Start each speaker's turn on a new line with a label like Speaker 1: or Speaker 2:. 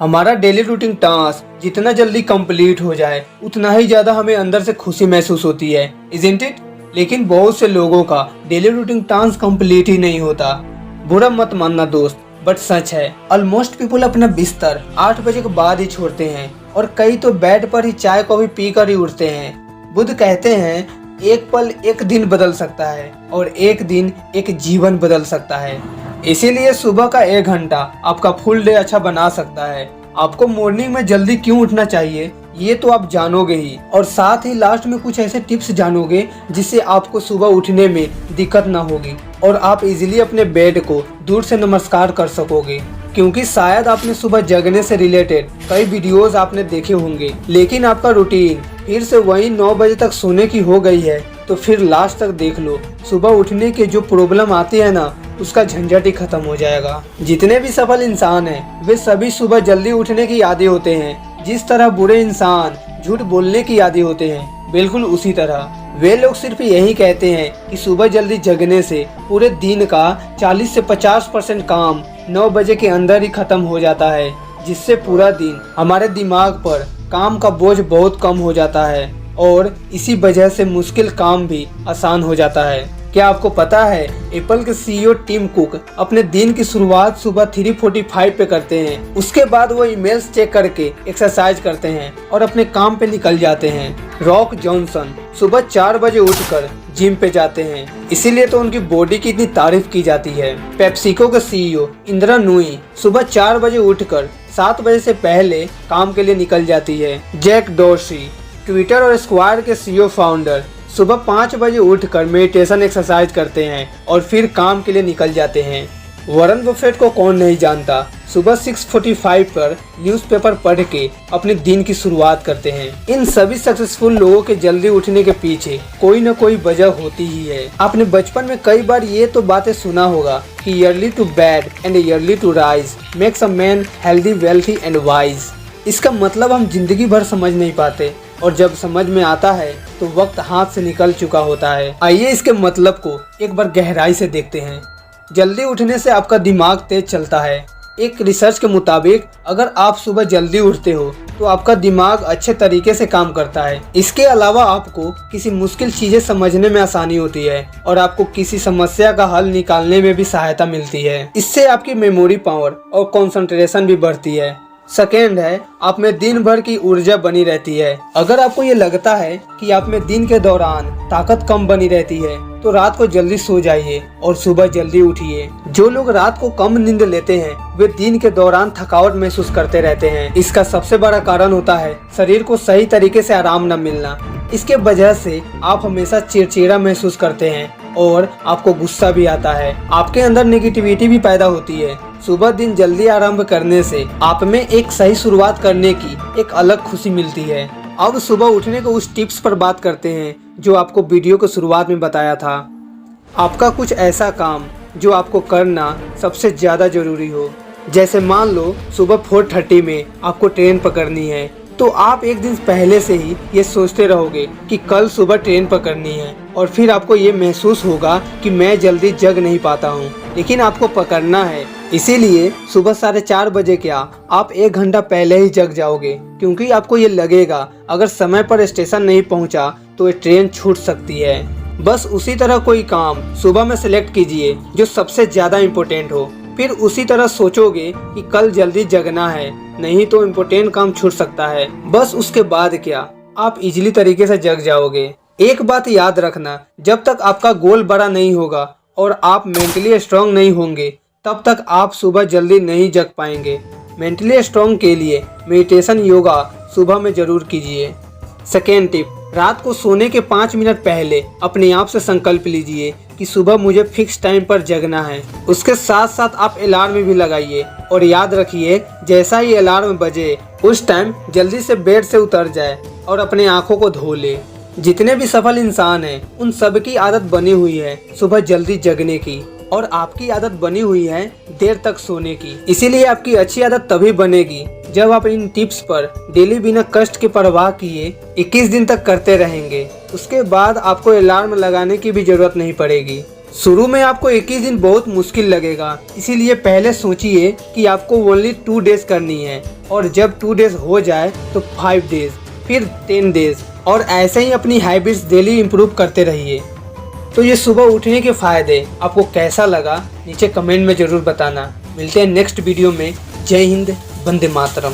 Speaker 1: हमारा daily routine task जितना जल्दी कंप्लीट हो जाए उतना ही ज्यादा हमें अंदर से खुशी महसूस होती है, इज़न्ट इट? लेकिन बहुत से लोगों का डेली रूटीन टास्क कंप्लीट ही नहीं होता। बुरा मत मानना दोस्त, बट सच है। ऑलमोस्ट पीपल अपना बिस्तर 8 बजे के बाद ही छोड़ते हैं और कई तो बेड पर ही चाय कॉफी पी कर ही उठते हैं। बुद्ध कहते हैं एक पल एक दिन बदल सकता है और एक दिन एक जीवन बदल सकता है। इसीलिए सुबह का 1 घंटा आपका फुल डे अच्छा बना सकता है। आपको मॉर्निंग में जल्दी क्यों उठना चाहिए ये तो आप जानोगे ही, और साथ ही लास्ट में कुछ ऐसे टिप्स जानोगे जिससे आपको सुबह उठने में दिक्कत ना होगी और आप इजीली अपने बेड को दूर से नमस्कार कर सकोगे। क्योंकि शायद आपने सुबह जगने से रिलेटेड कई वीडियोस आपने देखे होंगे, लेकिन आपका रूटीन फिर से वही 9 बजे तक सोने की हो गई है, तो फिर लास्ट तक देख लो। सुबह उठने के जो प्रॉब्लम आती है ना, उसका झंझट ही खत्म हो जाएगा। जितने भी सफल इंसान हैं वे सभी सुबह जल्दी उठने की आदी होते हैं। जिस तरह बुरे इंसान झूठ बोलने की आदी होते हैं, बिल्कुल उसी तरह वे लोग सिर्फ यही कहते हैं कि सुबह जल्दी जगने से पूरे दिन का 40 से 50% काम 9 बजे के अंदर ही खत्म हो जाता है, जिससे पूरा दिन हमारे दिमाग पर काम का बोझ बहुत कम हो जाता है और इसी वजह से मुश्किल काम भी आसान हो जाता है। क्या आपको पता है एप्पल के सीईओ टिम कुक अपने दिन की शुरुआत सुबह 3:45 पे करते हैं। उसके बाद वो ईमेल्स चेक करके एक्सरसाइज करते हैं और अपने काम पे निकल जाते हैं। रॉक जॉनसन सुबह 4 बजे उठकर जिम पे जाते हैं, इसीलिए तो उनकी बॉडी की इतनी तारीफ की जाती है। पेप्सिको के सीईओ इंदिरा नूई सुबह 4 बजे उठकर 7 बजे से पहले काम के लिए निकल जाती है। जैक डॉर्सी ट्विटर और स्क्वायर के सीईओ फाउंडर सुबह 5 बजे उठकर मेडिटेशन एक्सरसाइज करते हैं और फिर काम के लिए निकल जाते हैं। वॉरेन बफेट को कौन नहीं जानता, सुबह 6:45 पर न्यूज़पेपर पढ़ के अपने दिन की शुरुआत करते हैं। इन सभी सक्सेसफुल लोगों के जल्दी उठने के पीछे कोई न कोई वजह होती ही है। आपने बचपन में कई बार ये तो बातें सुना होगा कि early to bed and early to rise makes a man healthy, wealthy and wise. इसका मतलब हम जिंदगी भर समझ नहीं पाते और जब समझ में आता है तो वक्त हाथ से निकल चुका होता है। आइए इसके मतलब को एक बार गहराई से देखते हैं। जल्दी उठने से आपका दिमाग तेज चलता है। एक रिसर्च के मुताबिक अगर आप सुबह जल्दी उठते हो तो आपका दिमाग अच्छे तरीके से काम करता है। इसके अलावा आपको किसी मुश्किल चीजें समझने में आसानी होती है और आपको किसी समस्या का हल निकालने में भी सहायता मिलती है। इससे आपकी मेमोरी पावर और कंसंट्रेशन भी बढ़ती है। सेकेंड है, आप में दिन भर की ऊर्जा बनी रहती है। अगर आपको ये लगता है कि आप में दिन के दौरान ताकत कम बनी रहती है तो रात को जल्दी सो जाइए और सुबह जल्दी उठिए। जो लोग रात को कम नींद लेते हैं वे दिन के दौरान थकावट महसूस करते रहते हैं। इसका सबसे बड़ा कारण होता है शरीर को सही तरीके से आराम न मिलना। इसके वजह से आप हमेशा चिड़चिड़ा महसूस करते हैं और आपको गुस्सा भी आता है। आपके अंदर नेगेटिविटी भी पैदा होती है। सुबह दिन जल्दी आरंभ करने से आप में एक सही शुरुआत करने की एक अलग खुशी मिलती है। अब सुबह उठने को उस टिप्स पर बात करते हैं जो आपको वीडियो के शुरुआत में बताया था। आपका कुछ ऐसा काम जो आपको करना सबसे ज़्यादा जरूरी हो। जैसे मान लो सुबह 4:30 में आपको ट्रेन पकड़नी है, तो आप एक दिन पहले से ही ये सोचते रहोगे कि कल सुबह ट्रेन पकड़नी है और फिर आपको ये महसूस होगा कि मैं जल्दी जग नहीं पाता हूँ, लेकिन आपको पकड़ना है। इसीलिए सुबह 4:30 बजे क्या आप 1 घंटा पहले ही जग जाओगे, क्योंकि आपको ये लगेगा अगर समय पर स्टेशन नहीं पहुँचा तो ये ट्रेन छूट सकती है। बस उसी तरह कोई काम सुबह में सिलेक्ट कीजिए जो सबसे ज़्यादा इम्पोर्टेंट हो। फिर उसी तरह सोचोगे कि कल जल्दी जगना है, नहीं तो इम्पोर्टेंट काम छूट सकता है। बस उसके बाद क्या आप इजीली तरीके से जग जाओगे। एक बात याद रखना, जब तक आपका गोल बड़ा नहीं होगा और आप मेंटली स्ट्रांग नहीं होंगे तब तक आप सुबह जल्दी नहीं जग पाएंगे। मेंटली स्ट्रांग के लिए मेडिटेशन, योगा सुबह में जरूर कीजिए। सेकेंड टिप, रात को सोने के 5 मिनट पहले अपने आप से संकल्प लीजिए कि सुबह मुझे फिक्स टाइम पर जगना है। उसके साथ साथ आप अलार्म भी लगाइए और याद रखिए जैसा ही अलार्म बजे उस टाइम जल्दी से बेड से उतर जाए और अपने आँखों को धो ले। जितने भी सफल इंसान हैं उन सब की आदत बनी हुई है सुबह जल्दी जगने की, और आपकी आदत बनी हुई है देर तक सोने की। इसीलिए आपकी अच्छी आदत तभी बनेगी जब आप इन टिप्स पर डेली बिना कष्ट के परवाह किए 21 दिन तक करते रहेंगे। उसके बाद आपको अलार्म लगाने की भी जरूरत नहीं पड़ेगी। शुरू में आपको एक ही दिन बहुत मुश्किल लगेगा, इसीलिए पहले सोचिए कि आपको ओनली 2 डेज करनी है, और जब 2 डेज हो जाए तो 5 डेज, फिर 10 डेज, और ऐसे ही अपनी हैबिट्स डेली इम्प्रूव करते रहिए। तो ये सुबह उठने के फ़ायदे आपको कैसा लगा नीचे कमेंट में ज़रूर बताना। मिलते हैं नेक्स्ट वीडियो में। जय हिंद, वंदे मातरम।